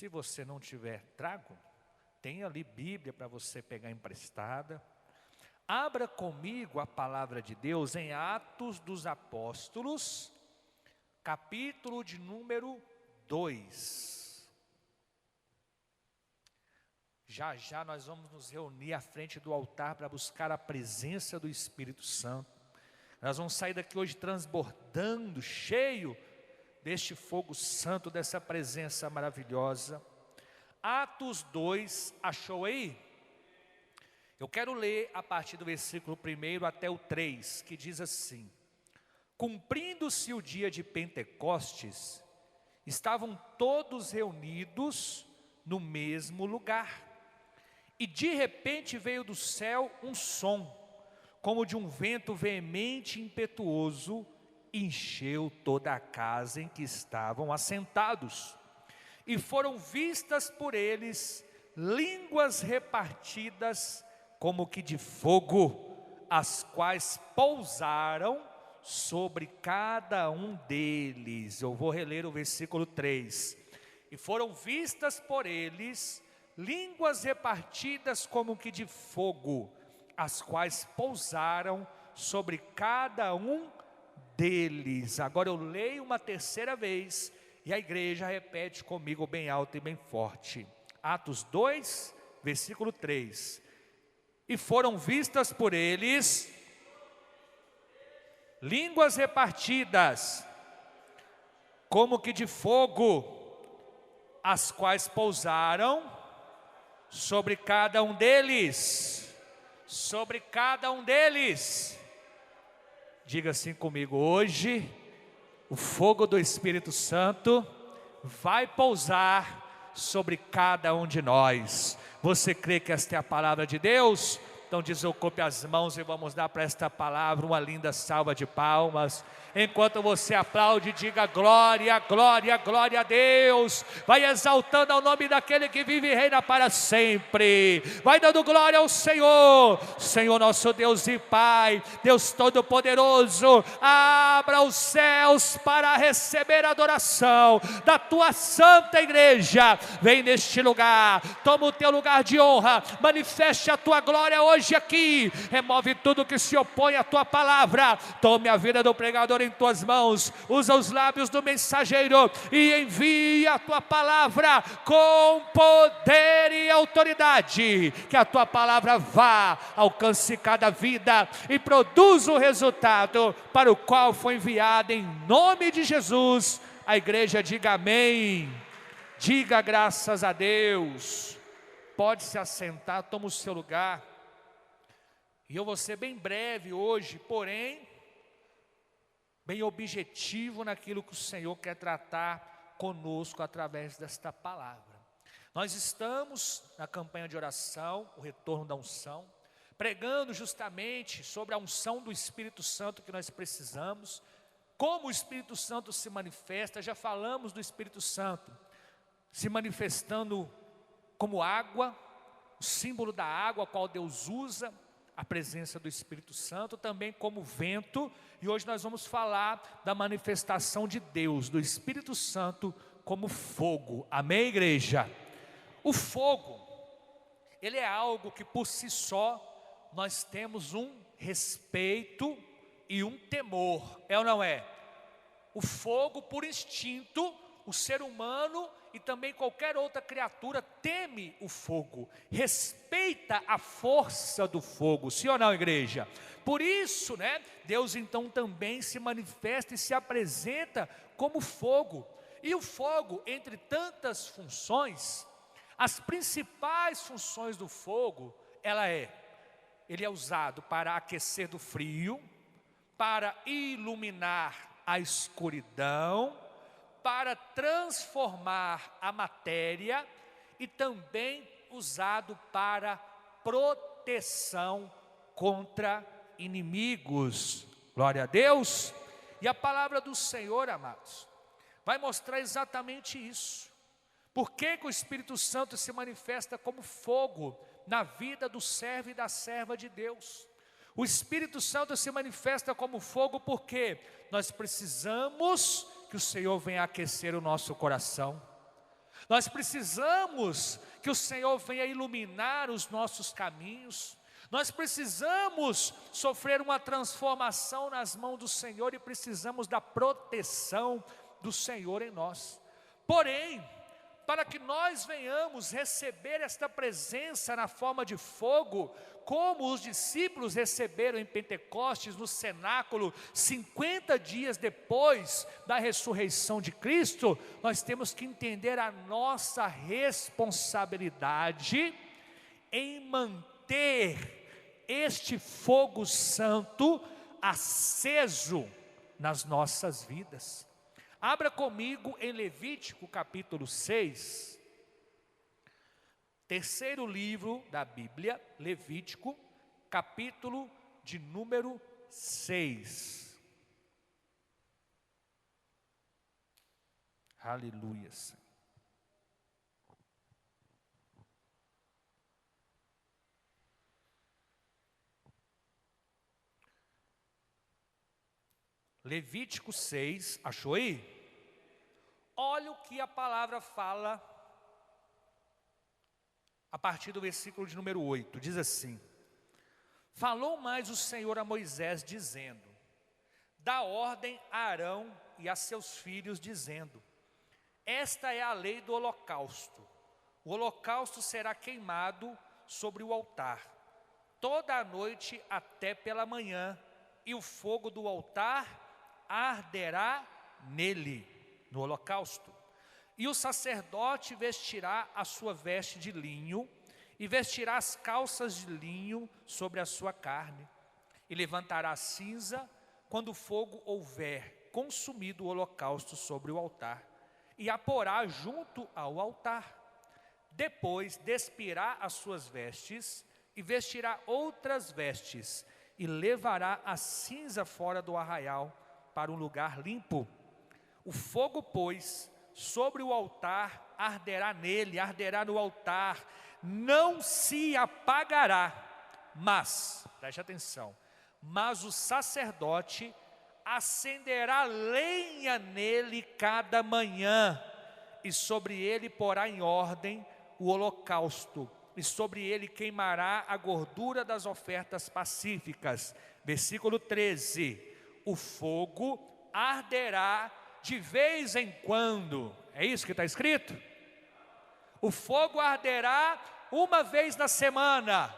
Se você não tiver, trago. Tem ali Bíblia para você pegar emprestada. Abra comigo a palavra de Deus em Atos dos Apóstolos, capítulo de número 2. Já já nós vamos nos reunir à frente do altar para buscar a presença do Espírito Santo. Nós vamos sair daqui hoje transbordando, cheio deste fogo santo, dessa presença maravilhosa. Atos 2, achou aí? Eu quero ler a partir do versículo 1 até o 3, que diz assim: Cumprindo-se o dia de Pentecostes, estavam todos reunidos no mesmo lugar. E de repente veio do céu um som, como de um vento veemente e impetuoso, encheu toda a casa em que estavam assentados. E foram vistas por eles línguas repartidas como que de fogo, as quais pousaram sobre cada um deles. Eu vou reler o versículo 3. E foram vistas por eles línguas repartidas como que de fogo, as quais pousaram sobre cada um deles. Agora eu leio uma terceira vez e a igreja repete comigo bem alto e bem forte. Atos 2, versículo 3. E foram vistas por eles línguas repartidas como que de fogo, as quais pousaram sobre cada um deles. Sobre cada um deles. Diga assim comigo: hoje o fogo do Espírito Santo vai pousar sobre cada um de nós. Você crê que esta é a palavra de Deus? Então desocupe as mãos e vamos dar para esta palavra uma linda salva de palmas. Enquanto você aplaude, diga glória, glória, glória a Deus. Vai exaltando ao nome daquele que vive e reina para sempre. Vai dando glória ao Senhor. Senhor nosso Deus e Pai, Deus Todo-Poderoso, abra os céus para receber a adoração da Tua Santa Igreja. Vem neste lugar, toma o Teu lugar de honra, manifeste a Tua glória hoje aqui. Remove tudo que se opõe à Tua palavra. Tome a vida do pregador em Tuas mãos, usa os lábios do mensageiro e envia a Tua palavra com poder e autoridade. Que a Tua palavra vá, alcance cada vida e produza o resultado para o qual foi enviada, em nome de Jesus. A igreja diga amém, diga graças a Deus. Pode se assentar, toma o seu lugar. E eu vou ser bem breve hoje, porém bem objetivo naquilo que o Senhor quer tratar conosco através desta palavra. Nós estamos na campanha de oração, o retorno da unção, pregando justamente sobre a unção do Espírito Santo que nós precisamos, como o Espírito Santo se manifesta. Já falamos do Espírito Santo se manifestando como água, o símbolo da água a qual Deus usa, a presença do Espírito Santo, também como vento. E hoje nós vamos falar da manifestação de Deus, do Espírito Santo, como fogo. Amém, igreja? O fogo, ele é algo que por si só nós temos um respeito e um temor, é ou não é? O fogo, por instinto, o ser humano e também qualquer outra criatura teme o fogo, respeita a força do fogo, sim ou não, igreja? Por isso, Deus então também se manifesta e se apresenta como fogo. E o fogo, entre tantas funções, as principais funções do fogo, ele é usado para aquecer do frio, para iluminar a escuridão, para transformar a matéria e também usado para proteção contra inimigos. Glória a Deus. E a palavra do Senhor, amados, vai mostrar exatamente isso. Por que que o Espírito Santo se manifesta como fogo na vida do servo e da serva de Deus? O Espírito Santo se manifesta como fogo porque nós precisamos que o Senhor venha aquecer o nosso coração. Nós precisamos que o Senhor venha iluminar os nossos caminhos. Nós precisamos sofrer uma transformação nas mãos do Senhor e precisamos da proteção do Senhor em nós. Porém, para que nós venhamos receber esta presença na forma de fogo, como os discípulos receberam em Pentecostes, no cenáculo, 50 dias depois da ressurreição de Cristo, nós temos que entender a nossa responsabilidade em manter este fogo santo aceso nas nossas vidas. Abra comigo em Levítico capítulo 6, terceiro livro da Bíblia, Levítico, capítulo de número 6. Aleluia. Levítico 6, achou aí? Olha o que a palavra fala a partir do versículo de número 8, diz assim: falou mais o Senhor a Moisés dizendo, dá ordem a Arão e a seus filhos dizendo, esta é a lei do holocausto, o holocausto será queimado sobre o altar, toda a noite até pela manhã, e o fogo do altar arderá nele, no holocausto. E o sacerdote vestirá a sua veste de linho, e vestirá as calças de linho sobre a sua carne, e levantará a cinza, quando o fogo houver consumido o holocausto sobre o altar, e a porá junto ao altar. Depois despirá as suas vestes, e vestirá outras vestes, e levará a cinza fora do arraial, para um lugar limpo. O fogo, pois, sobre o altar arderá nele, arderá no altar, não se apagará, mas, preste atenção, mas o sacerdote acenderá lenha nele cada manhã, e sobre ele porá em ordem o holocausto, e sobre ele queimará a gordura das ofertas pacíficas. Versículo 13, o fogo arderá de vez em quando. É isso que está escrito? O fogo arderá uma vez na semana,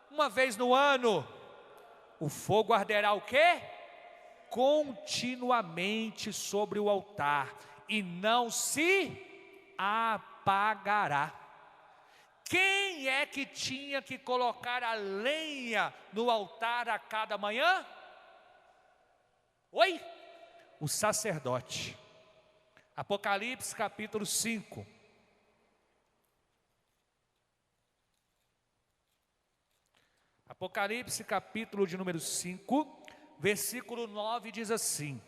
uma vez no ano. O fogo arderá o quê? Continuamente sobre o altar, e não se apagará. Quem é que tinha que colocar a lenha no altar a cada manhã? Oi? O sacerdote. Apocalipse capítulo 5. Apocalipse capítulo de número 5, versículo 9 diz assim: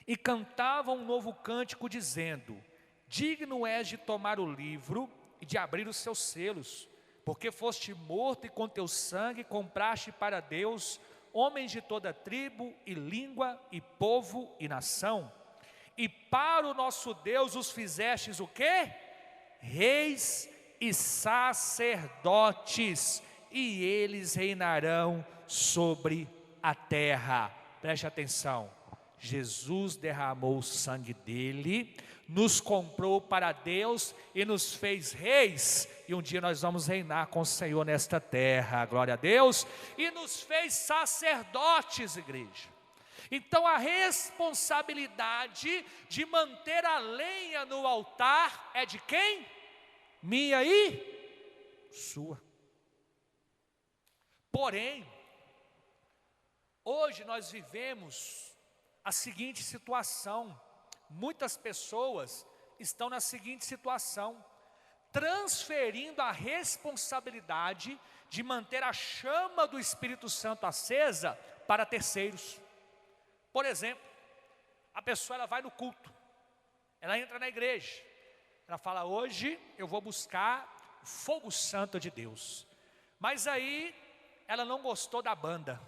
e cantavam um novo cântico dizendo, digno és de tomar o livro e de abrir os seus selos, porque foste morto e com teu sangue compraste para Deus homens de toda tribo e língua e povo e nação, e para o nosso Deus os fizestes o quê? Reis e sacerdotes, e eles reinarão sobre a terra. Preste atenção, Jesus derramou o sangue dele, nos comprou para Deus e nos fez reis, e um dia nós vamos reinar com o Senhor nesta terra, glória a Deus, e nos fez sacerdotes, igreja. Então a responsabilidade de manter a lenha no altar é de quem? Minha e sua. Porém, hoje nós vivemos a seguinte situação, muitas pessoas estão na seguinte situação, transferindo a responsabilidade de manter a chama do Espírito Santo acesa para terceiros. Por exemplo, a pessoa ela vai no culto, ela entra na igreja, ela fala, hoje eu vou buscar o fogo santo de Deus, mas aí ela não gostou da banda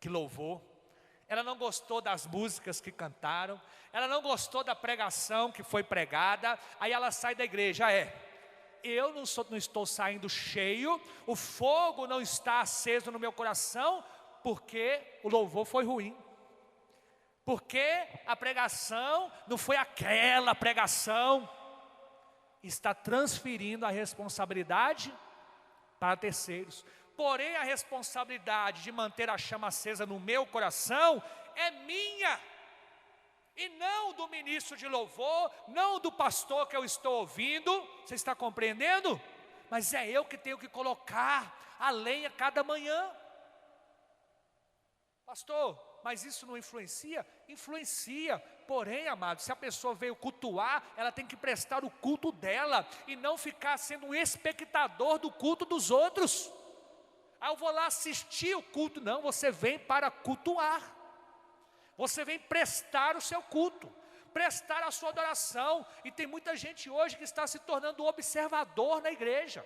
que louvou, ela não gostou das músicas que cantaram, ela não gostou da pregação que foi pregada, aí ela sai da igreja. Eu não estou saindo cheio, o fogo não está aceso no meu coração, porque o louvor foi ruim, porque a pregação não foi aquela pregação. Está transferindo a responsabilidade para terceiros. Porém, a responsabilidade de manter a chama acesa no meu coração é minha, e não do ministro de louvor, não do pastor que eu estou ouvindo. Você está compreendendo? Mas é eu que tenho que colocar a lenha cada manhã. Pastor, mas isso não influencia? Influencia. Porém, amado, se a pessoa veio cultuar, ela tem que prestar o culto dela e não ficar sendo um espectador do culto dos outros. Eu vou lá assistir o culto. Não, você vem para cultuar. Você vem prestar o seu culto, prestar a sua adoração. E tem muita gente hoje que está se tornando observador na igreja.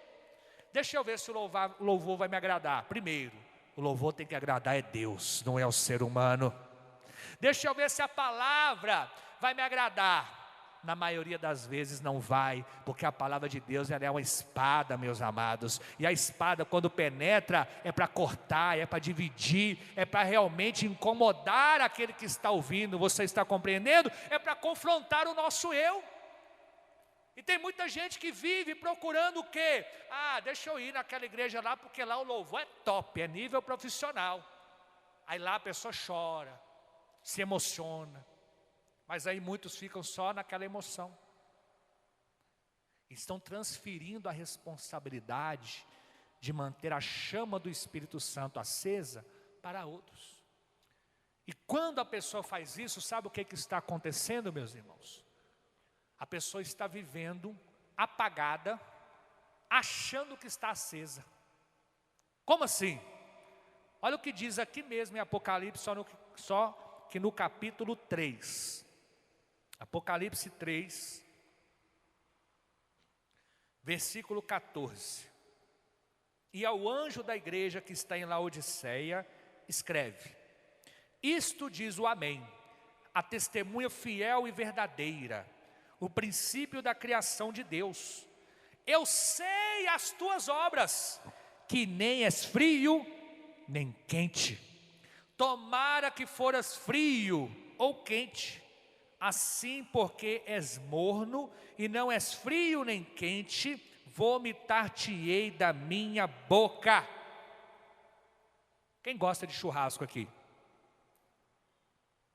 Deixa eu ver se o louvor vai me agradar. Primeiro, o louvor tem que agradar é Deus, não é o ser humano. Deixa eu ver se a palavra vai me agradar. Na maioria das vezes não vai, porque a palavra de Deus, ela é uma espada, meus amados. E a espada, quando penetra, é para cortar, é para dividir, é para realmente incomodar aquele que está ouvindo. Você está compreendendo? É para confrontar o nosso eu. E tem muita gente que vive procurando o quê? Deixa eu ir naquela igreja lá, porque lá o louvor é top, é nível profissional. Aí lá a pessoa chora, se emociona. Mas aí muitos ficam só naquela emoção. Estão transferindo a responsabilidade de manter a chama do Espírito Santo acesa para outros. E quando a pessoa faz isso, sabe o que está acontecendo, meus irmãos? A pessoa está vivendo apagada, achando que está acesa. Como assim? Olha o que diz aqui mesmo em Apocalipse, só que no capítulo 3. Apocalipse 3, versículo 14. E ao anjo da igreja que está em Laodiceia, escreve: isto diz o Amém, a testemunha fiel e verdadeira, o princípio da criação de Deus. Eu sei as tuas obras, que nem és frio, nem quente. Tomara que foras frio ou quente. Assim, porque és morno e não és frio nem quente, vomitar-te-ei da minha boca. Quem gosta de churrasco aqui?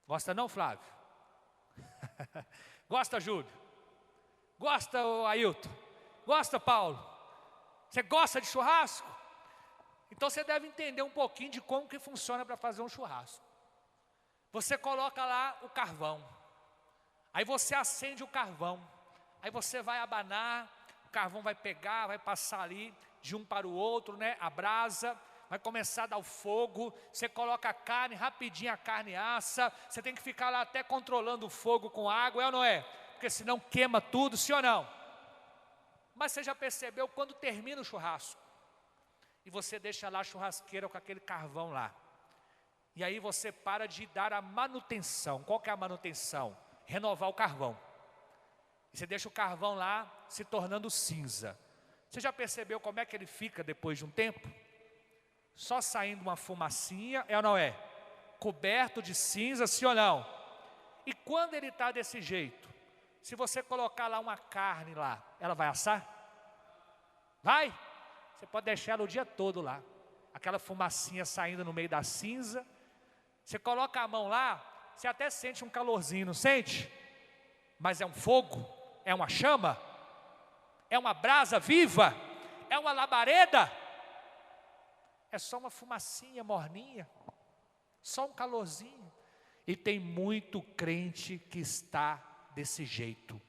Gosta não, Flávio? Gosta, Júlio? Gosta, Ailton? Gosta, Paulo? Você gosta de churrasco? Então você deve entender um pouquinho de como que funciona para fazer um churrasco. Você coloca lá o carvão. Aí você acende o carvão, aí você vai abanar, o carvão vai pegar, vai passar ali de um para o outro, né? A brasa, vai começar a dar o fogo, você coloca a carne, rapidinho a carne assa, você tem que ficar lá até controlando o fogo com água, é ou não é? Porque senão queima tudo, sim ou não? Mas você já percebeu quando termina o churrasco, e você deixa lá a churrasqueira com aquele carvão lá, e aí você para de dar a manutenção. Qual que é a manutenção? Renovar o carvão. E você deixa o carvão lá se tornando cinza. Você já percebeu como é que ele fica depois de um tempo? Só saindo uma fumacinha, é ou não é? Coberto de cinza, sim ou não? E quando ele está desse jeito, se você colocar lá uma carne lá, ela vai assar? Vai? Você pode deixar ela o dia todo lá. Aquela fumacinha saindo no meio da cinza. Você coloca a mão lá, você até sente um calorzinho, não sente? Mas é um fogo, é uma chama, é uma brasa viva, é uma labareda. É só uma fumacinha morninha, só um calorzinho. E tem muito crente que está desse jeito,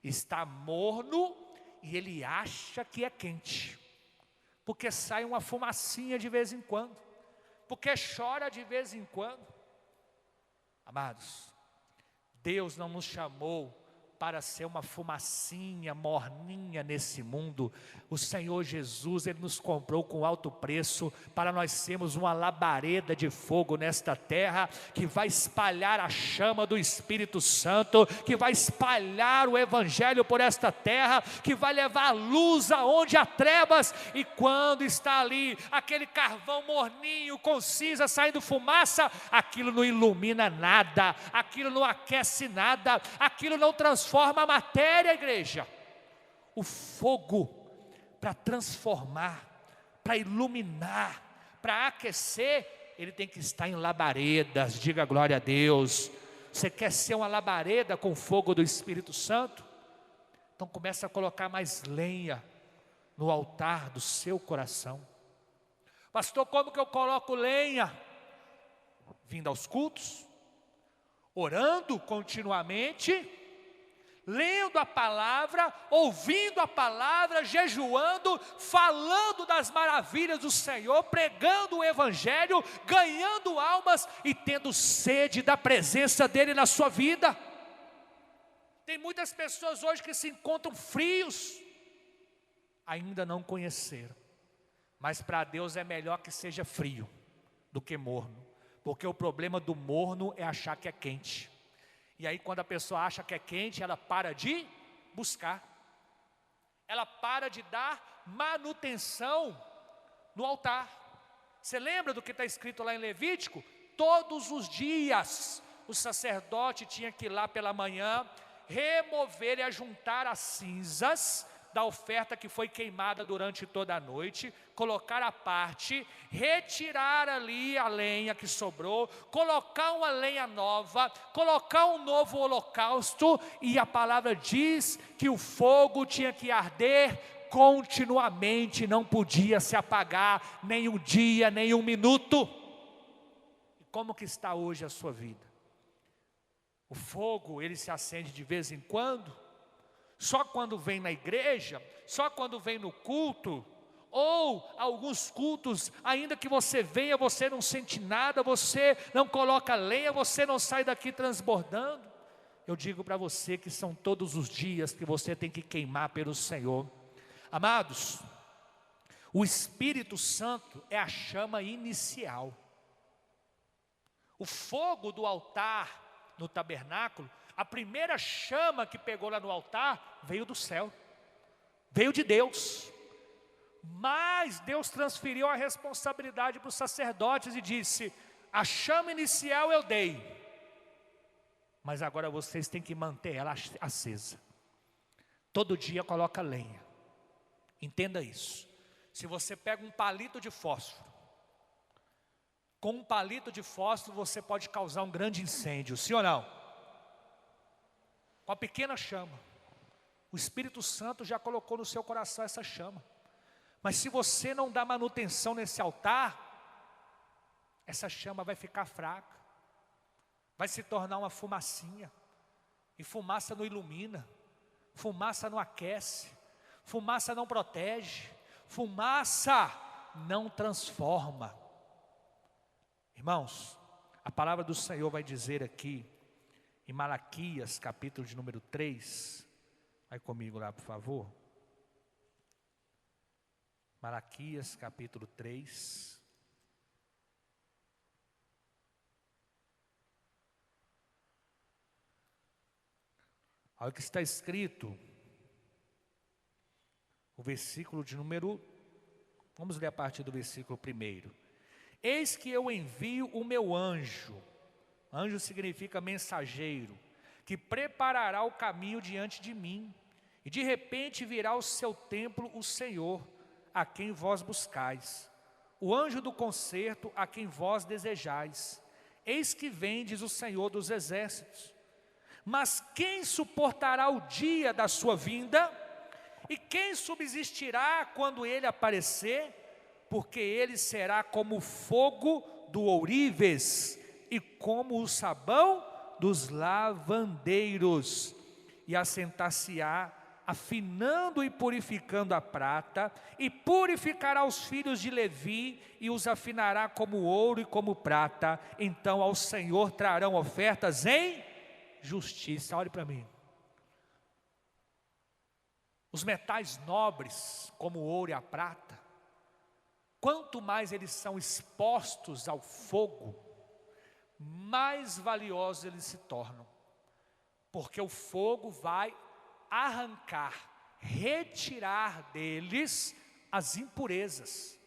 está morno e ele acha que é quente, porque sai uma fumacinha de vez em quando, porque chora de vez em quando. Amados, Deus não nos chamou para ser uma fumacinha morninha nesse mundo. O Senhor Jesus, Ele nos comprou com alto preço, para nós sermos uma labareda de fogo nesta terra, que vai espalhar a chama do Espírito Santo, que vai espalhar o Evangelho por esta terra, que vai levar a luz aonde há trevas. E quando está ali aquele carvão morninho com cinza saindo fumaça, aquilo não ilumina nada, aquilo não aquece nada, aquilo não transforma a matéria, igreja. O fogo, para transformar, para iluminar, para aquecer, ele tem que estar em labaredas. Diga glória a Deus. Você quer ser uma labareda com fogo do Espírito Santo? Então começa a colocar mais lenha no altar do seu coração. Pastor, como que eu coloco lenha? Vindo aos cultos, orando continuamente, lendo a palavra, ouvindo a palavra, jejuando, falando das maravilhas do Senhor, pregando o Evangelho, ganhando almas e tendo sede da presença dEle na sua vida. Tem muitas pessoas hoje que se encontram frios, ainda não conheceram, mas para Deus é melhor que seja frio do que morno, porque o problema do morno é achar que é quente. E aí quando a pessoa acha que é quente, ela para de buscar, ela para de dar manutenção no altar. Você lembra do que está escrito lá em Levítico? Todos os dias o sacerdote tinha que ir lá pela manhã, remover e ajuntar as cinzas da oferta que foi queimada durante toda a noite, colocar à parte, retirar ali a lenha que sobrou, colocar uma lenha nova, colocar um novo holocausto, e a palavra diz que o fogo tinha que arder continuamente, não podia se apagar, nem um dia, nem um minuto. E como que está hoje a sua vida? O fogo, ele se acende de vez em quando? Só quando vem na igreja, só quando vem no culto, ou alguns cultos, ainda que você venha, você não sente nada, você não coloca lenha, você não sai daqui transbordando. Eu digo para você que são todos os dias que você tem que queimar pelo Senhor. Amados, o Espírito Santo é a chama inicial. O fogo do altar no tabernáculo, a primeira chama que pegou lá no altar veio do céu, veio de Deus. Mas Deus transferiu a responsabilidade para os sacerdotes e disse: a chama inicial eu dei, mas agora vocês têm que manter ela acesa. Todo dia coloca lenha. Entenda isso. Se você pega um palito de fósforo, com um palito de fósforo você pode causar um grande incêndio, sim ou não? Com a pequena chama. O Espírito Santo já colocou no seu coração essa chama. Mas se você não dá manutenção nesse altar, essa chama vai ficar fraca, vai se tornar uma fumacinha. E fumaça não ilumina, fumaça não aquece, fumaça não protege, fumaça não transforma. Irmãos, a palavra do Senhor vai dizer aqui, em Malaquias, capítulo de número 3, vai comigo lá por favor. Malaquias, capítulo 3. Olha o que está escrito, o versículo de número, vamos ler a partir do versículo 1. Eis que eu envio o meu anjo, anjo significa mensageiro, que preparará o caminho diante de mim, e de repente virá ao seu templo o Senhor, a quem vós buscais, o anjo do concerto a quem vós desejais. Eis que vem, diz o Senhor dos exércitos. Mas quem suportará o dia da sua vinda? E quem subsistirá quando ele aparecer? Porque ele será como o fogo do ourives e como o sabão dos lavandeiros, e assentar-se-á, afinando e purificando a prata, e purificará os filhos de Levi, e os afinará como ouro e como prata. Então ao Senhor trarão ofertas em justiça. Olhe para mim. Os metais nobres, como o ouro e a prata, quanto mais eles são expostos ao fogo, mais valiosos eles se tornam. Porque o fogo vai arrancar, retirar deles as impurezas,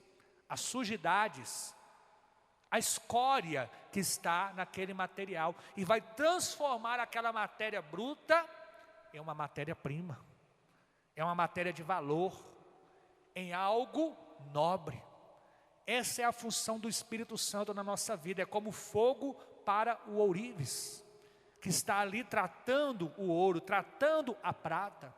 as sujidades, a escória que está naquele material, e vai transformar aquela matéria bruta em uma matéria-prima, é uma matéria de valor, em algo nobre. Essa é a função do Espírito Santo na nossa vida, é como fogo para o ourives, que está ali tratando o ouro, tratando a prata.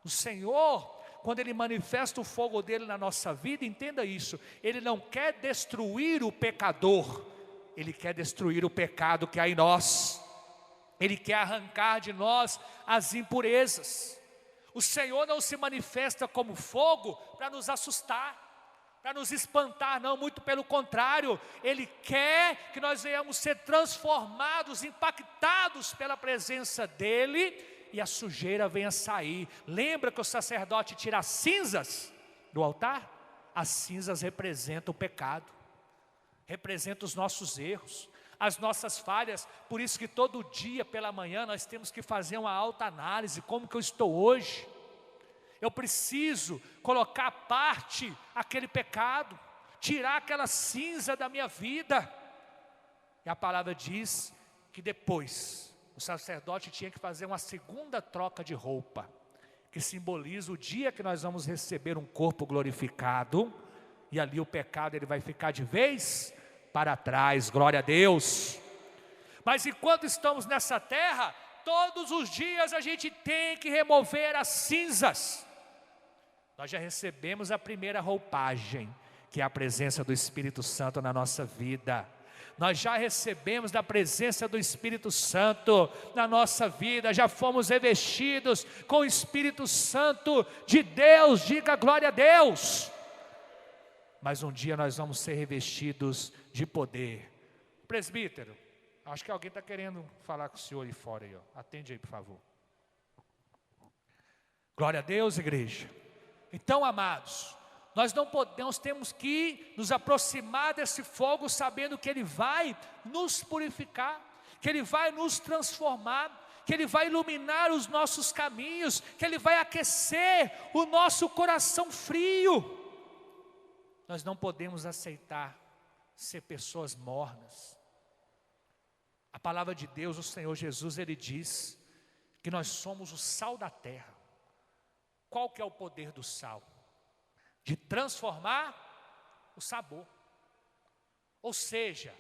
O Senhor, quando Ele manifesta o fogo dele na nossa vida, entenda isso, Ele não quer destruir o pecador, Ele quer destruir o pecado que há em nós, Ele quer arrancar de nós as impurezas. O Senhor não se manifesta como fogo para nos assustar, para nos espantar, não, muito pelo contrário, Ele quer que nós venhamos ser transformados, impactados pela presença dEle, e a sujeira venha sair. Lembra que o sacerdote tira as cinzas do altar? As cinzas representam o pecado, representam os nossos erros, as nossas falhas. Por isso que todo dia pela manhã nós temos que fazer uma autoanálise. Como que eu estou hoje? Eu preciso colocar à parte aquele pecado, tirar aquela cinza da minha vida. E a palavra diz que depois o sacerdote tinha que fazer uma segunda troca de roupa, que simboliza o dia que nós vamos receber um corpo glorificado, e ali o pecado ele vai ficar de vez para trás, glória a Deus. Mas enquanto estamos nessa terra, todos os dias a gente tem que remover as cinzas. Nós já recebemos a primeira roupagem, que é a presença do Espírito Santo na nossa vida. Nós já recebemos da presença do Espírito Santo na nossa vida, já fomos revestidos com o Espírito Santo de Deus, diga glória a Deus. Mas um dia nós vamos ser revestidos de poder. Presbítero, acho que alguém está querendo falar com o senhor aí fora, aí, ó. Atende aí, por favor. Glória a Deus, igreja. Então, amados, nós não podemos, temos que nos aproximar desse fogo sabendo que ele vai nos purificar, que ele vai nos transformar, que ele vai iluminar os nossos caminhos, que ele vai aquecer o nosso coração frio. Nós não podemos aceitar ser pessoas mornas. A palavra de Deus, o Senhor Jesus, Ele diz que nós somos o sal da terra. Qual que é o poder do sal? De transformar o sabor. Ou seja,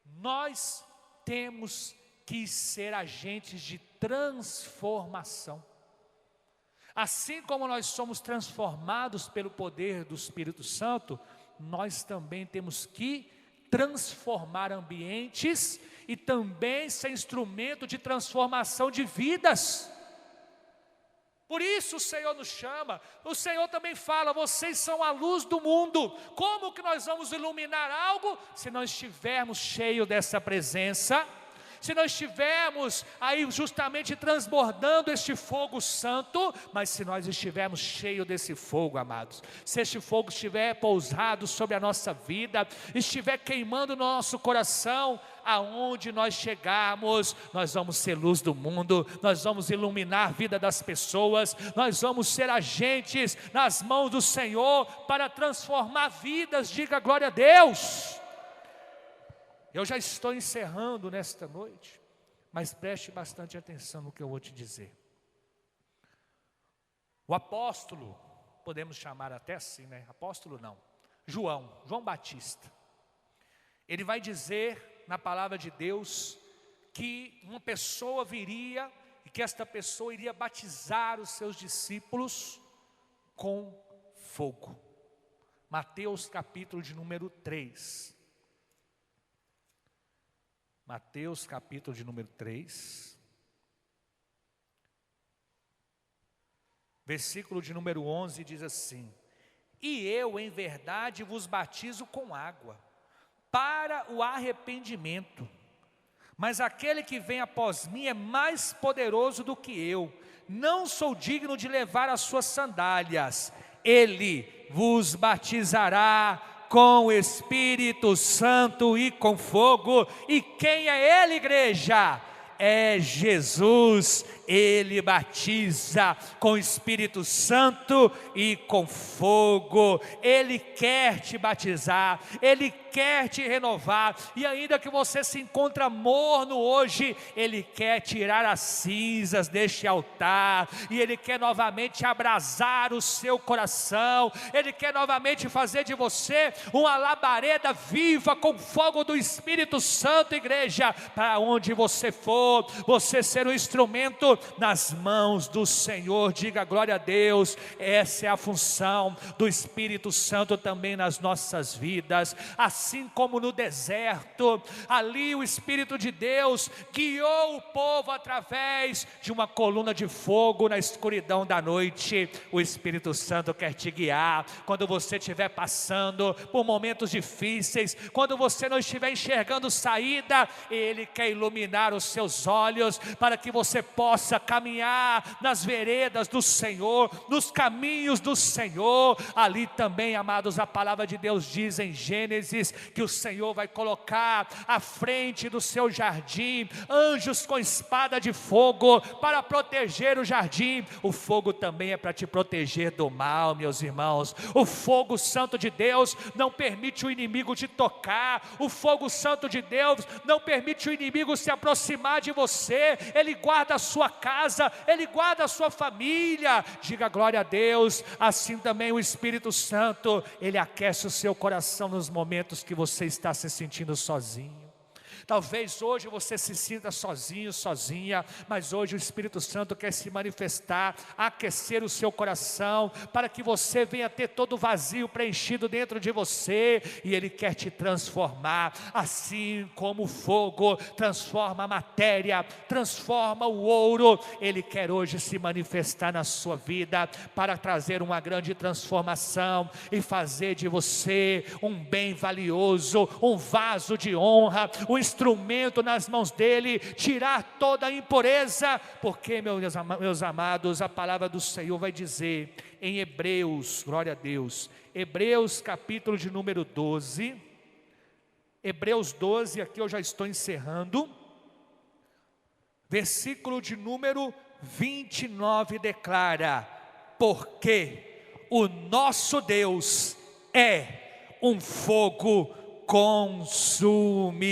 nós temos que ser agentes de transformação. Assim como nós somos transformados pelo poder do Espírito Santo, nós também temos que transformar ambientes e também ser instrumento de transformação de vidas. Por isso o Senhor nos chama, o Senhor também fala, vocês são a luz do mundo. Como que nós vamos iluminar algo se não estivermos cheios dessa presença? Se nós estivermos aí justamente transbordando este fogo santo, mas se nós estivermos cheios desse fogo, amados, se este fogo estiver pousado sobre a nossa vida, estiver queimando no nosso coração, aonde nós chegarmos, nós vamos ser luz do mundo, nós vamos iluminar a vida das pessoas, nós vamos ser agentes nas mãos do Senhor para transformar vidas, diga glória a Deus. Eu já estou encerrando nesta noite, mas preste bastante atenção no que eu vou te dizer. O apóstolo, podemos chamar até assim, né? Apóstolo não, João Batista, ele vai dizer na palavra de Deus que uma pessoa viria e que esta pessoa iria batizar os seus discípulos com fogo. Mateus capítulo de número 3. Mateus capítulo de número 3, versículo de número 11 diz assim: E eu em verdade vos batizo com água, para o arrependimento, Mas aquele que vem após mim é mais poderoso do que eu. Não sou digno de levar as suas sandálias. Ele vos batizará com o Espírito Santo e com fogo. E quem é ele, igreja? É Jesus. Ele batiza com o Espírito Santo e com fogo. Ele quer te batizar, Ele quer te renovar. E ainda que você se encontre morno hoje, Ele quer tirar as cinzas deste altar. E Ele quer novamente abrasar o seu coração. Ele quer novamente fazer de você uma labareda viva com fogo do Espírito Santo, igreja. Para onde você for, você ser um instrumento nas mãos do Senhor. Diga glória a Deus. Essa é a função do Espírito Santo também nas nossas vidas. Assim como no deserto, ali o Espírito de Deus guiou o povo através de uma coluna de fogo na escuridão da noite. O Espírito Santo quer te guiar quando você estiver passando por momentos difíceis, quando você não estiver enxergando saída. Ele quer iluminar os seus olhos para que você possa caminhar nas veredas do Senhor, nos caminhos do Senhor. Ali também, amados, a palavra de Deus diz em Gênesis que o Senhor vai colocar à frente do seu jardim anjos com espada de fogo para proteger o jardim. O fogo também é para te proteger do mal, meus irmãos. O fogo santo de Deus não permite o inimigo te tocar. O fogo santo de Deus não permite o inimigo se aproximar de você. Ele guarda a sua casa, Ele guarda a sua família. Diga glória a Deus. Assim também o Espírito Santo, Ele aquece o seu coração nos momentos que você está se sentindo sozinho. Talvez hoje você se sinta sozinho, sozinha, mas hoje o Espírito Santo quer se manifestar, aquecer o seu coração, para que você venha ter todo o vazio preenchido dentro de você, e Ele quer te transformar, assim como o fogo transforma a matéria, transforma o ouro. Ele quer hoje se manifestar na sua vida, para trazer uma grande transformação, e fazer de você um bem valioso, um vaso de honra, um instrumento nas mãos dele, tirar toda a impureza. Porque, meus amados, a palavra do Senhor vai dizer em Hebreus, glória a Deus, Hebreus capítulo de número 12, Hebreus 12, aqui eu já estou encerrando, versículo de número 29 declara: porque o nosso Deus é um fogo consumidor,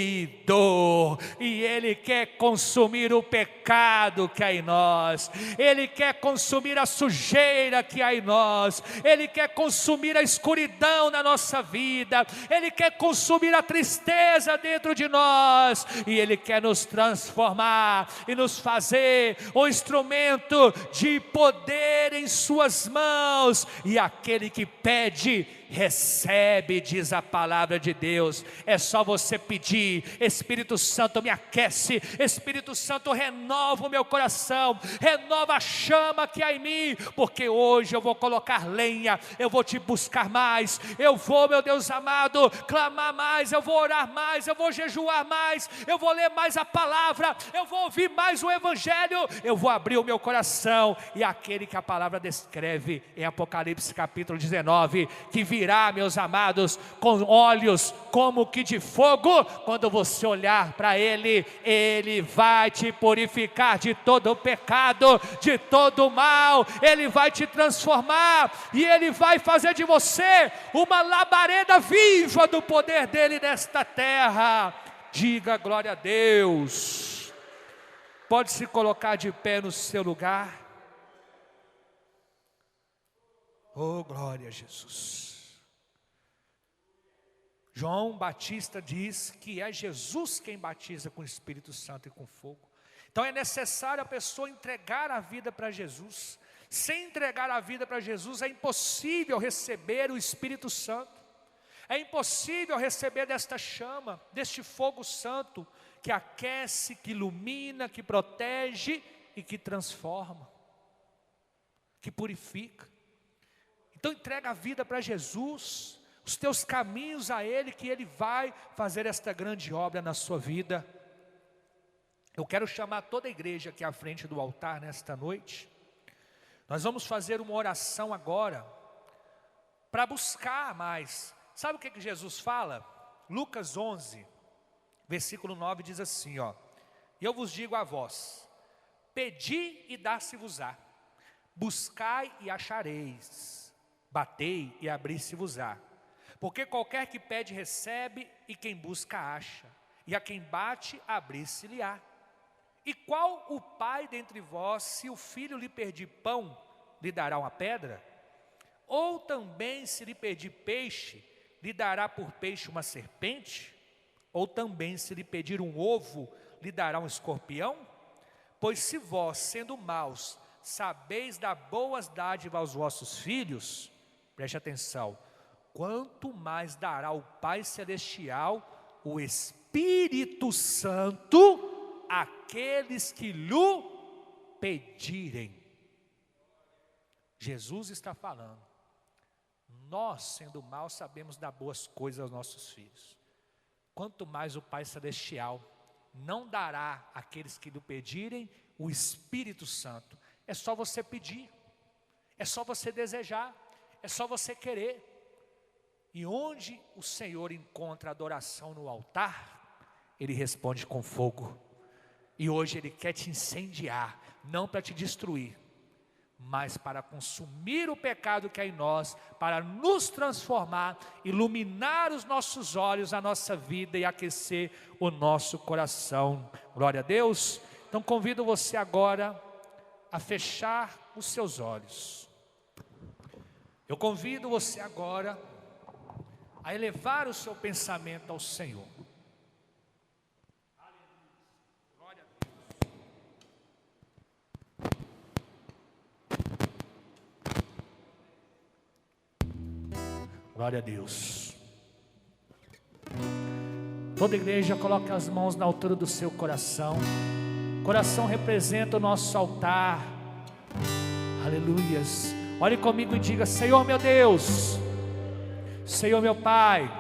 e Ele quer consumir o pecado que há em nós, Ele quer consumir a sujeira que há em nós, Ele quer consumir a escuridão na nossa vida, Ele quer consumir a tristeza dentro de nós, e Ele quer nos transformar e nos fazer um instrumento de poder em suas mãos. E aquele que pede, recebe, diz a palavra de Deus. É só você pedir: Espírito Santo, me aquece, Espírito Santo, renova o meu coração, renova a chama que há em mim, porque hoje eu vou colocar lenha, eu vou te buscar mais, eu vou, meu Deus amado, clamar mais, eu vou orar mais, eu vou jejuar mais, eu vou ler mais a palavra, eu vou ouvir mais o Evangelho, eu vou abrir o meu coração. E aquele que a palavra descreve em Apocalipse capítulo 19, que virá, meus amados, com olhos como que de fogo. Quando você olhar para Ele, Ele vai te purificar de todo o pecado, de todo o mal. Ele vai te transformar, e Ele vai fazer de você uma labareda viva do poder dEle nesta terra. Diga glória a Deus. Pode se colocar de pé no seu lugar. Oh, glória a Jesus. João Batista diz que é Jesus quem batiza com o Espírito Santo e com fogo. Então é necessário a pessoa entregar a vida para Jesus. Sem entregar a vida para Jesus é impossível receber o Espírito Santo. É impossível receber desta chama, deste fogo santo, que aquece, que ilumina, que protege e que transforma, que purifica. Então entrega a vida para Jesus, os teus caminhos a Ele, que Ele vai fazer esta grande obra na sua vida. Eu quero chamar toda a igreja aqui à frente do altar nesta noite. Nós vamos fazer uma oração agora, para buscar mais. Sabe o que Jesus fala? Lucas 11, versículo 9 diz assim, ó: e eu vos digo a vós, pedi e dar-se-vos-á, buscai e achareis, batei e abrir-se-vos-á. Porque qualquer que pede recebe, e quem busca acha, e a quem bate abrir-se-lhe-á. E qual o pai dentre vós, se o filho lhe pedir pão, lhe dará uma pedra? Ou também se lhe pedir peixe, lhe dará por peixe uma serpente? Ou também se lhe pedir um ovo, lhe dará um escorpião? Pois se vós, sendo maus, sabeis dar boas dádivas aos vossos filhos, preste atenção, quanto mais dará o Pai Celestial, o Espírito Santo, àqueles que lhe pedirem. Jesus está falando, nós sendo maus sabemos dar boas coisas aos nossos filhos, quanto mais o Pai Celestial não dará àqueles que lhe pedirem o Espírito Santo. É só você pedir, é só você desejar, é só você querer. E onde o Senhor encontra adoração no altar, Ele responde com fogo. E hoje Ele quer te incendiar, não para te destruir, mas para consumir o pecado que há em nós, para nos transformar, iluminar os nossos olhos, a nossa vida e aquecer o nosso coração. Glória a Deus. Então convido você agora a fechar os seus olhos. Eu convido você agora a elevar o seu pensamento ao Senhor. Glória a Deus. Toda igreja coloque as mãos na altura do seu coração. Coração representa o nosso altar. Aleluias. Olhe comigo e diga: Senhor meu Deus, Senhor meu Pai,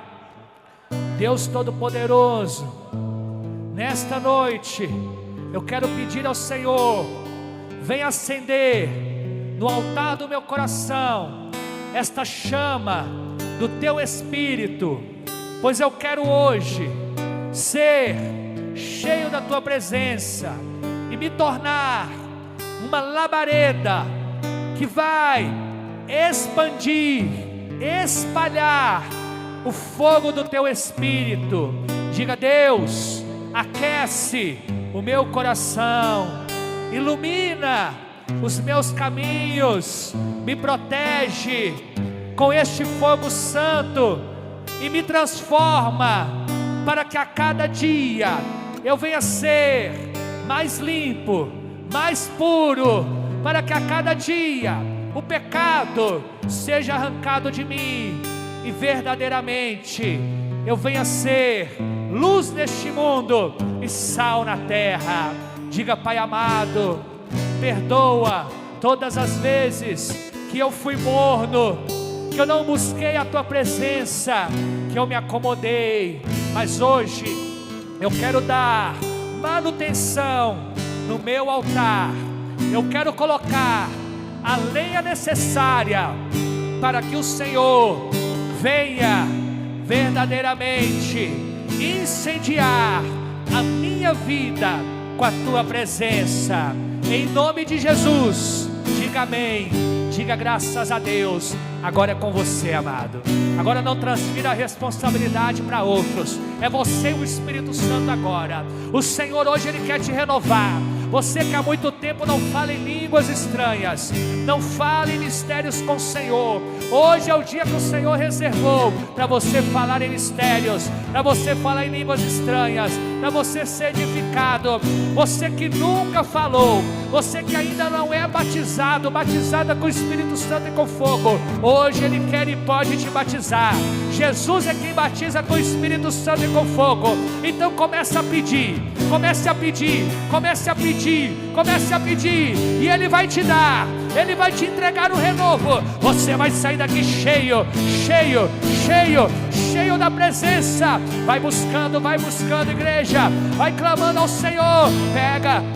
Deus Todo-Poderoso, nesta noite eu quero pedir ao Senhor, venha acender no altar do meu coração esta chama do Teu Espírito, pois eu quero hoje ser cheio da Tua presença e me tornar uma labareda que vai expandir, espalhar o fogo do Teu Espírito. Diga: Deus, aquece o meu coração, ilumina os meus caminhos, me protege com este fogo santo e me transforma, para que a cada dia eu venha ser mais limpo, mais puro, para que a cada dia o pecado seja arrancado de mim e verdadeiramente eu venha ser luz neste mundo e sal na terra. Diga: Pai amado, perdoa todas as vezes que eu fui morno, que eu não busquei a Tua presença, que eu me acomodei, mas hoje eu quero dar manutenção no meu altar. Eu quero colocar a lenha necessária para que o Senhor venha verdadeiramente incendiar a minha vida com a Tua presença. Em nome de Jesus, diga amém, diga graças a Deus. Agora é com você, amado. Agora não transfira a responsabilidade para outros, é você e o Espírito Santo agora. O Senhor hoje Ele quer te renovar. Você que há muito tempo não fala em línguas estranhas, não fala em mistérios com o Senhor, hoje é o dia que o Senhor reservou para você falar em mistérios, para você falar em línguas estranhas, para você ser edificado. Você que nunca falou, você que ainda não é batizado, batizada com o Espírito Santo e com fogo, hoje Ele quer e pode te batizar. Jesus é quem batiza com o Espírito Santo e com fogo. Então comece a pedir, comece a pedir, comece a pedir, comece a pedir, e Ele vai te dar. Ele vai te entregar o renovo. Você vai sair daqui cheio, cheio, cheio, cheio da presença. Vai buscando, igreja. Vai clamando ao Senhor.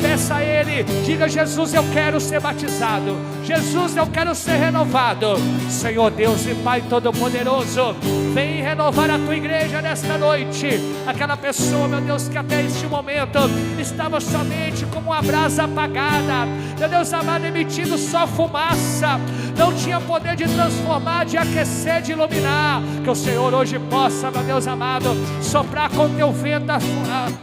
Peça a Ele. Diga: Jesus, eu quero ser batizado. Jesus, eu quero ser renovado. Senhor Deus e Pai Todo-Poderoso, vem renovar a tua igreja nesta noite. Aquela pessoa, meu Deus, que até este momento estava somente como uma brasa apagada, meu Deus amado, emitindo só fumaça, não tinha poder de transformar, de aquecer, de iluminar. Que o Senhor hoje possa, meu Deus amado, soprar com teu vento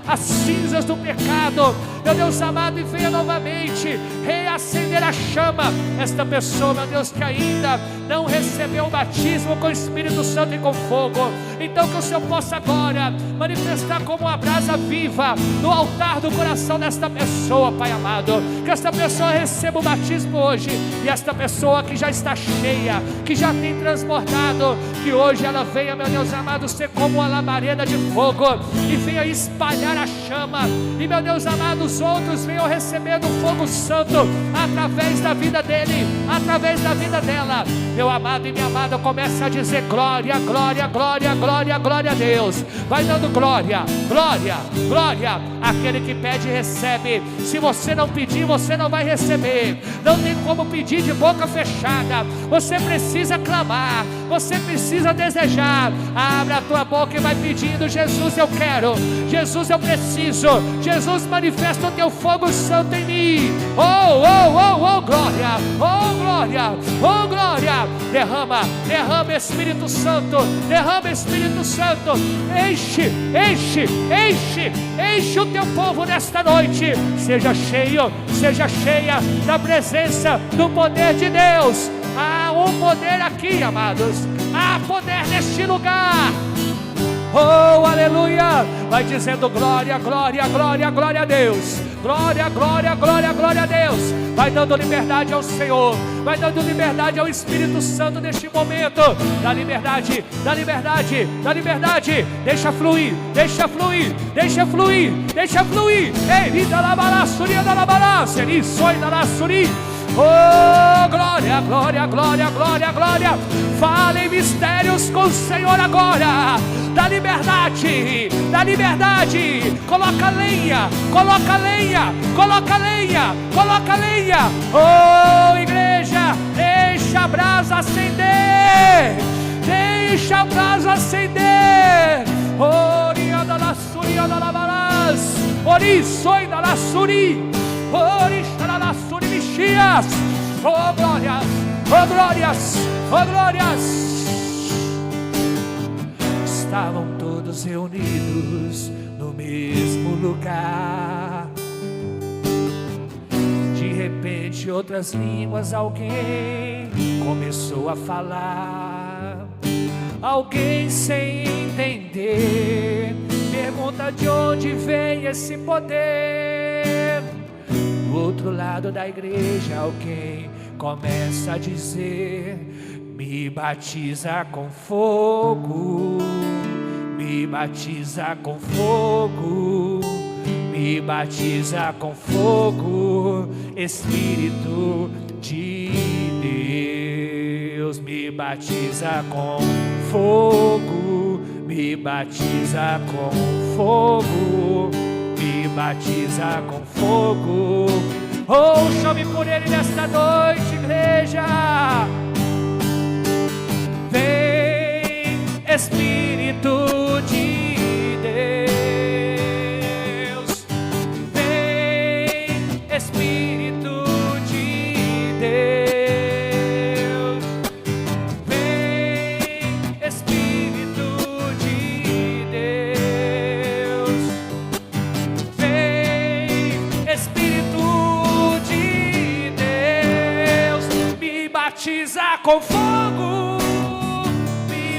as cinzas do pecado, meu Deus amado, e venha novamente reacender a chama. Esta pessoa, meu Deus, que ainda não recebeu o batismo com o Espírito Santo e com fogo, então que o Senhor possa agora manifestar como uma brasa viva no altar do coração desta pessoa, Pai amado. Que esta pessoa receba o batismo hoje, e esta pessoa que já está cheia, que já tem transbordado, que hoje ela venha, meu Deus amado, ser como uma labareda de fogo, e venha espalhar a chama, e meu Deus amado, os outros venham recebendo o fogo santo através da vida dele, através da vida dela. Meu amado e minha amada, começa a dizer glória, glória, glória, glória, glória a Deus. Vai dando glória, glória, glória. Aquele que pede recebe. Se você não pedir, você não vai receber. Não tem como pedir de boca fechada. Você precisa clamar, você precisa desejar. Abre a tua boca e vai pedindo: Jesus, eu quero, Jesus, eu preciso, Jesus, manifesta o teu fogo santo em mim. Oh, oh, oh, oh, glória, oh, glória, oh, glória. Derrama, derrama, Espírito Santo, derrama, Espírito Santo. Enche, enche, enche, enche o teu povo nesta noite. Seja cheio, seja cheia da presença, do poder de Deus. Há um poder aqui, amados, há poder neste lugar. Oh, aleluia. Vai dizendo glória, glória, glória, glória a Deus. Glória, glória, glória, glória a Deus. Vai dando liberdade ao Senhor, vai dando liberdade ao Espírito Santo neste momento. Dá liberdade, dá liberdade, dá liberdade. Deixa fluir, deixa fluir, deixa fluir, deixa fluir. Ei, vida la balassuria da la balança, ele soi da la suri. Oh, glória, glória, glória, glória, glória. Fale em mistérios com o Senhor agora. Dá liberdade, dá liberdade. Coloca lenha, coloca lenha, coloca lenha, coloca lenha. Oh, igreja, deixa a brasa acender, deixa a brasa acender. Oria da la suria da la balas, ori soi da la suri, ori da la suri mixias. Oh, glórias, oh, glórias, oh, glórias. Estavam todos reunidos no mesmo lugar. De repente, outras línguas, alguém começou a falar. Alguém sem entender pergunta: de onde vem esse poder? Do outro lado da igreja, alguém começa a dizer: me batiza com fogo, me batiza com fogo, me batiza com fogo, Espírito de Deus. Me batiza com fogo, me batiza com fogo, me batiza com fogo. Oh, chame por Ele nesta noite, igreja. Vem, Espírito de Deus. Vem, Espírito de Deus. Vem, Espírito de Deus. Vem, Espírito de Deus. Me batiza com fogo,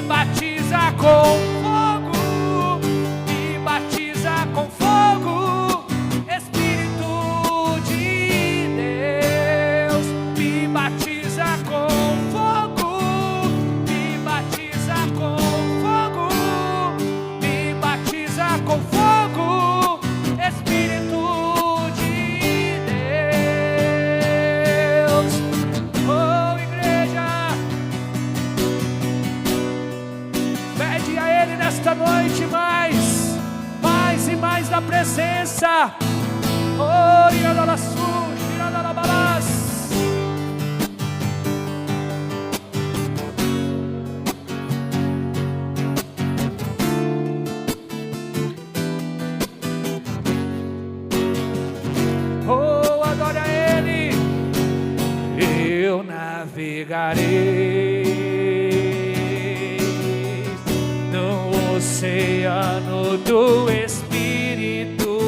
batiza com fogo, me batiza com fogo, Espírito de Deus. Me batiza com fogo, me batiza com fogo, me batiza com fogo, Espírito de Deus. nesta noite mais e mais da presença. Oh, iradalaçu, iradalabalás. Oh, adore a Ele. Eu navegarei no oceano do Espírito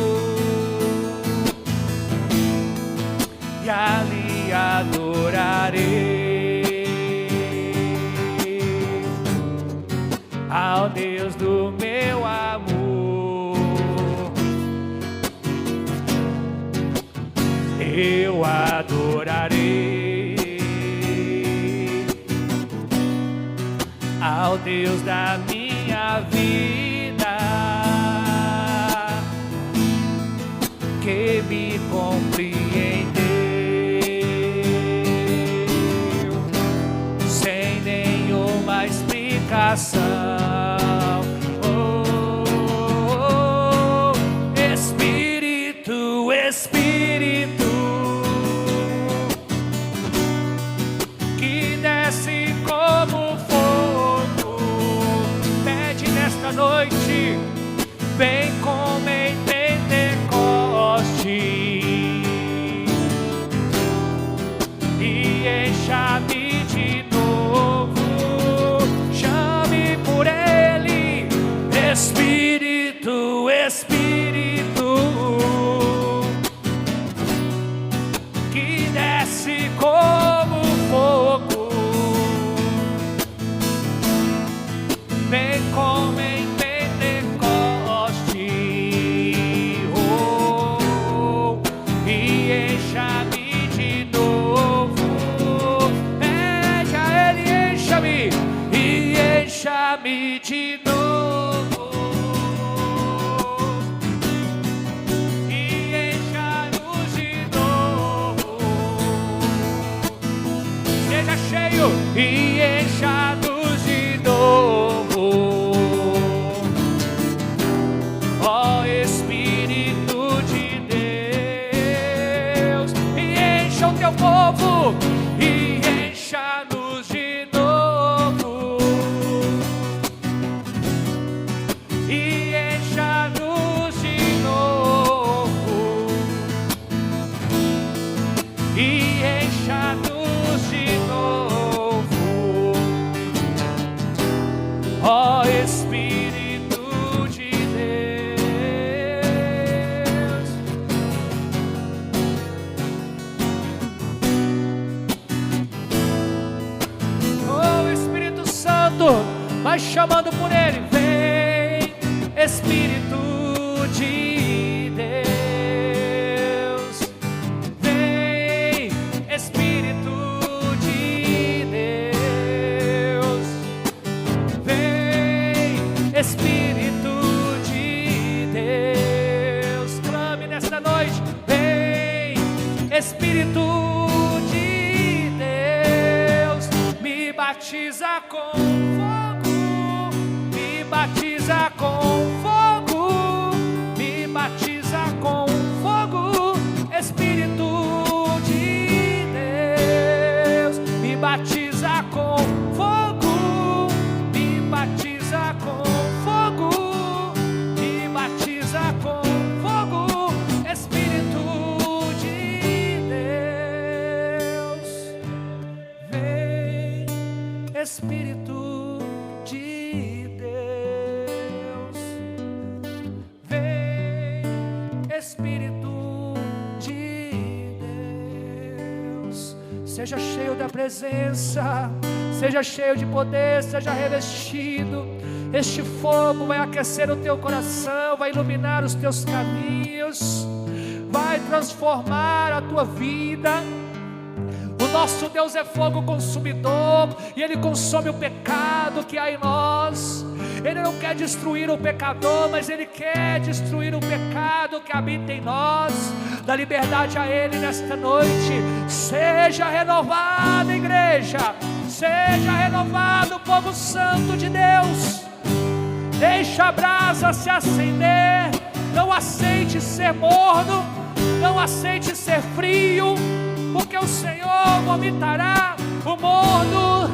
e ali adorarei ao Deus do meu amor. Eu adorarei ao Deus da minha vida, que me compreendeu sem nenhuma explicação. Oh, oh, oh, Espírito, Espírito, que desce como fogo, pede nesta noite, vem como em Pentecoste e encha-me de novo. Chame por Ele, Espírito, Espírito, que desce como fogo, vem como em Pentecoste, oh, e encha-me de novo. Pede a Ele, encha-me, e encha-me de novo, e encha-nos de novo. Seja cheio e encha-nos de novo. Ó Espírito de Deus, e encha o teu povo, e encha-nos de novo, e encha-nos de novo, e encha-nos de novo. Ó Espírito de Deus, ó Espírito Santo, vai chamando por Ele. Vem, Espírito de Deus, vem, Espírito de Deus, vem, Espírito de Deus. Clame nesta noite, vem, Espírito de Deus, me batiza com fogo, me batiza com fogo, me batiza com fogo. Espírito de Deus, me batiza com fogo, me batiza com fogo, me batiza com fogo. Espírito de Deus, vem, Espírito de Deus, vem, Espírito de Deus. Seja cheio da presença, seja cheio de poder, seja revestido. Este fogo vai aquecer o teu coração, vai iluminar os teus caminhos, vai transformar a tua vida. O nosso Deus é fogo consumidor, e Ele consome o pecado que há em nós. Ele não quer destruir o pecador, mas Ele quer destruir o pecado que habita em nós. Dá liberdade a Ele nesta noite. Seja renovado, igreja, seja renovado, povo santo de Deus. Deixa a brasa se acender. Não aceite ser morno, não aceite ser frio, porque o Senhor vomitará o morno.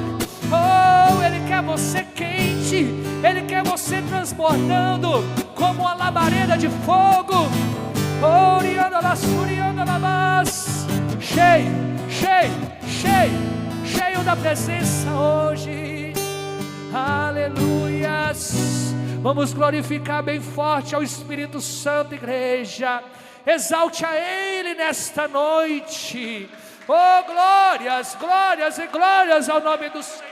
Oh, Ele quer você quente, Ele quer você transbordando como uma labareda de fogo. Oh, cheio, cheio, cheio, cheio da presença hoje. Aleluias. Vamos glorificar bem forte ao Espírito Santo, igreja. Exalte a Ele nesta noite. Oh, glórias, glórias e glórias ao nome do Senhor.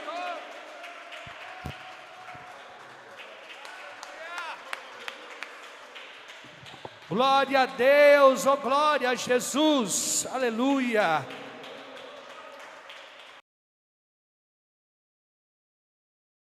Glória a Deus, oh glória a Jesus, aleluia.